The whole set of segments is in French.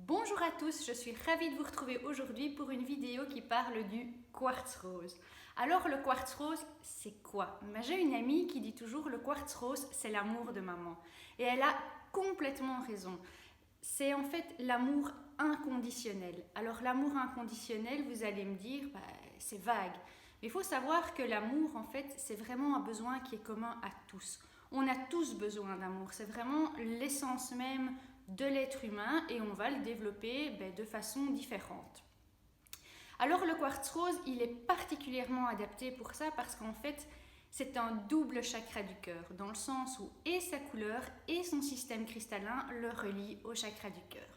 Bonjour à tous, je suis ravie de vous retrouver aujourd'hui pour une vidéo qui parle du quartz rose. Alors le quartz rose, c'est quoi? J'ai une amie qui dit toujours le quartz rose, c'est l'amour de maman. Et elle a complètement raison. C'est en fait l'amour inconditionnel. Alors l'amour inconditionnel, vous allez me dire, c'est vague. Mais il faut savoir que l'amour, en fait, c'est vraiment un besoin qui est commun à tous. On a tous besoin d'amour. C'est vraiment l'essence même de l'être humain et on va le développer de façon différente. Alors le quartz rose, il est particulièrement adapté pour ça parce qu'en fait, c'est un double chakra du cœur, dans le sens où et sa couleur et son système cristallin le relient au chakra du cœur.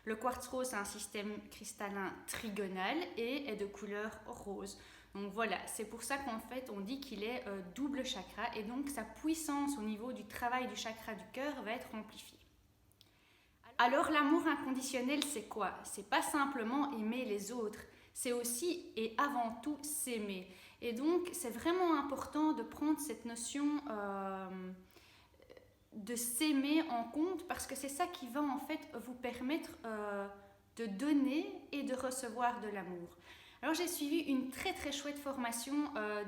Le quartz rose a un système cristallin trigonal et est de couleur rose. Donc voilà, c'est pour ça qu'en fait on dit qu'il est double chakra et donc sa puissance au niveau du travail du chakra du cœur va être amplifiée. Alors l'amour inconditionnel, c'est quoi? C'est pas simplement aimer les autres, c'est aussi et avant tout s'aimer. Et donc c'est vraiment important de prendre cette notion de s'aimer en compte parce que c'est ça qui va en fait vous permettre de donner et de recevoir de l'amour. Alors j'ai suivi une très chouette formation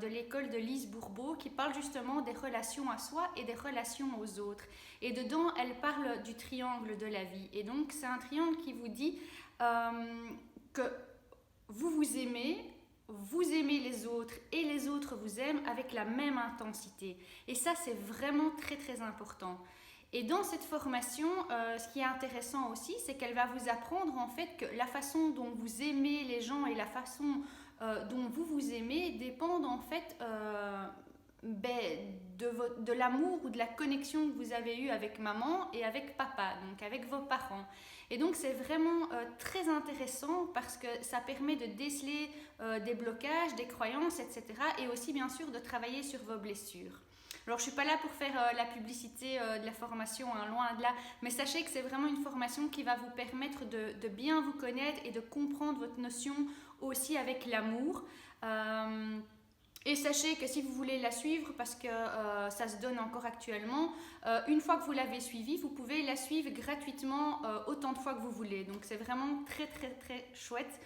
de l'école de Lise Bourbeau qui parle justement des relations à soi et des relations aux autres. Et dedans, elle parle du triangle de la vie. Et donc c'est un triangle qui vous dit que vous aimez les autres et les autres vous aiment avec la même intensité. Et ça, c'est vraiment très important. Et dans cette formation, ce qui est intéressant aussi, c'est qu'elle va vous apprendre en fait que la façon dont vous aimez les gens et la façon dont vous aimez dépendent en fait de l'amour ou de la connexion que vous avez eue avec maman et avec papa, donc avec vos parents. Et donc c'est vraiment très intéressant parce que ça permet de déceler des blocages, des croyances, etc. Et aussi bien sûr de travailler sur vos blessures. Alors je ne suis pas là pour faire la publicité de la formation, hein, loin de là, mais sachez que c'est vraiment une formation qui va vous permettre de bien vous connaître et de comprendre votre notion aussi avec l'amour. Et sachez que si vous voulez la suivre, parce que ça se donne encore actuellement, une fois que vous l'avez suivie, vous pouvez la suivre gratuitement autant de fois que vous voulez. Donc c'est vraiment très chouette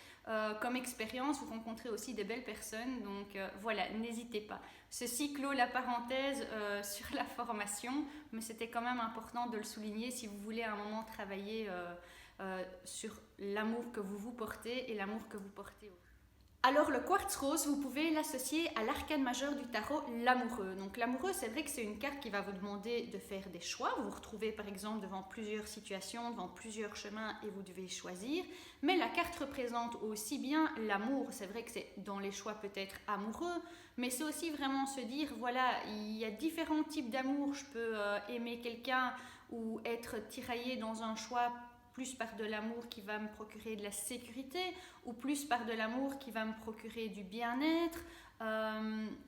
comme expérience. Vous rencontrez aussi des belles personnes. Donc voilà, n'hésitez pas. Ceci clôt la parenthèse sur la formation, mais c'était quand même important de le souligner si vous voulez à un moment travailler sur l'amour que vous portez et l'amour que vous portez aux autres. Alors le quartz rose, vous pouvez l'associer à l'arcane majeur du tarot, l'amoureux. Donc l'amoureux, c'est vrai que c'est une carte qui va vous demander de faire des choix. Vous vous retrouvez par exemple devant plusieurs situations, devant plusieurs chemins et vous devez choisir. Mais la carte représente aussi bien l'amour. C'est vrai que c'est dans les choix peut-être amoureux, mais c'est aussi vraiment se dire, voilà, il y a différents types d'amour. Je peux aimer quelqu'un ou être tiraillé dans un choix plus par de l'amour qui va me procurer de la sécurité ou plus par de l'amour qui va me procurer du bien-être.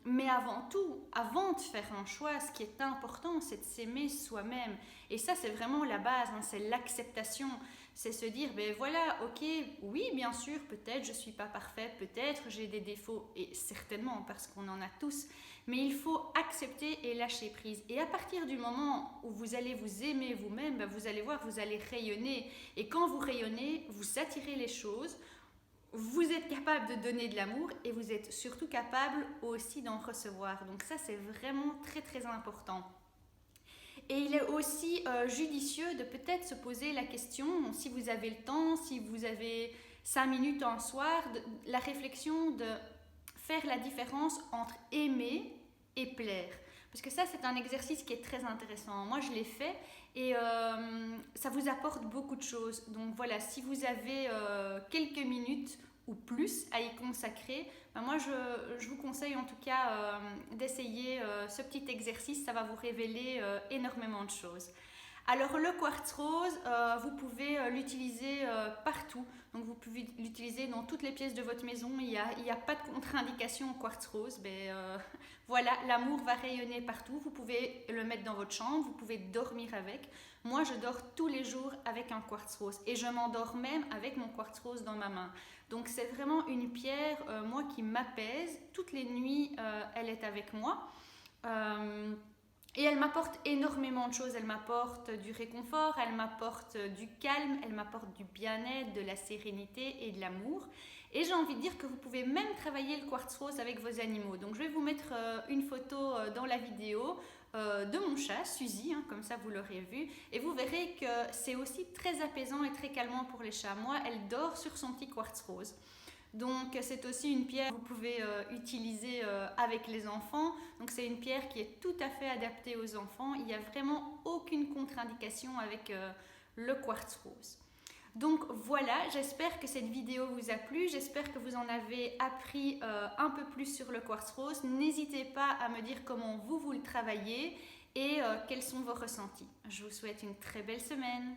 Mais avant tout, avant de faire un choix, ce qui est important, c'est de s'aimer soi-même. Et ça, c'est vraiment la base, hein, c'est l'acceptation. C'est se dire, ben voilà, ok, oui, bien sûr, peut-être je ne suis pas parfaite, peut-être j'ai des défauts, et certainement, parce qu'on en a tous, mais il faut accepter et lâcher prise. Et à partir du moment où vous allez vous aimer vous-même, ben vous allez voir, vous allez rayonner. Et quand vous rayonnez, vous attirez les choses, vous êtes capable de donner de l'amour et vous êtes surtout capable aussi d'en recevoir. Donc ça, c'est vraiment très important. Et il est aussi judicieux de peut-être se poser la question, si vous avez le temps, si vous avez 5 minutes en soir, la réflexion de faire la différence entre aimer et plaire. Parce que ça, c'est un exercice qui est très intéressant. Moi, je l'ai fait et ça vous apporte beaucoup de choses. Donc voilà, si vous avez quelques minutes ou plus à y consacrer, moi je vous conseille en tout cas d'essayer ce petit exercice, ça va vous révéler énormément de choses. Alors le quartz rose, vous pouvez l'utiliser partout, donc vous pouvez l'utiliser dans toutes les pièces de votre maison, il n'y a pas de contre-indication au quartz rose, voilà, l'amour va rayonner partout, vous pouvez le mettre dans votre chambre, vous pouvez dormir avec. Moi je dors tous les jours avec un quartz rose et je m'endors même avec mon quartz rose dans ma main. Donc c'est vraiment une pierre, moi qui m'apaise, toutes les nuits elle est avec moi. Et elle m'apporte énormément de choses. Elle m'apporte du réconfort, elle m'apporte du calme, elle m'apporte du bien-être, de la sérénité et de l'amour. Et j'ai envie de dire que vous pouvez même travailler le quartz rose avec vos animaux. Donc je vais vous mettre une photo dans la vidéo de mon chat, Suzy, hein, comme ça vous l'aurez vu. Et vous verrez que c'est aussi très apaisant et très calmant pour les chats. Moi, elle dort sur son petit quartz rose. Donc c'est aussi une pierre que vous pouvez utiliser avec les enfants. Donc c'est une pierre qui est tout à fait adaptée aux enfants. Il n'y a vraiment aucune contre-indication avec le quartz rose. Donc voilà, j'espère que cette vidéo vous a plu, j'espère que vous en avez appris un peu plus sur le quartz rose. N'hésitez pas à me dire comment vous le travaillez et quels sont vos ressentis. Je vous souhaite une très belle semaine.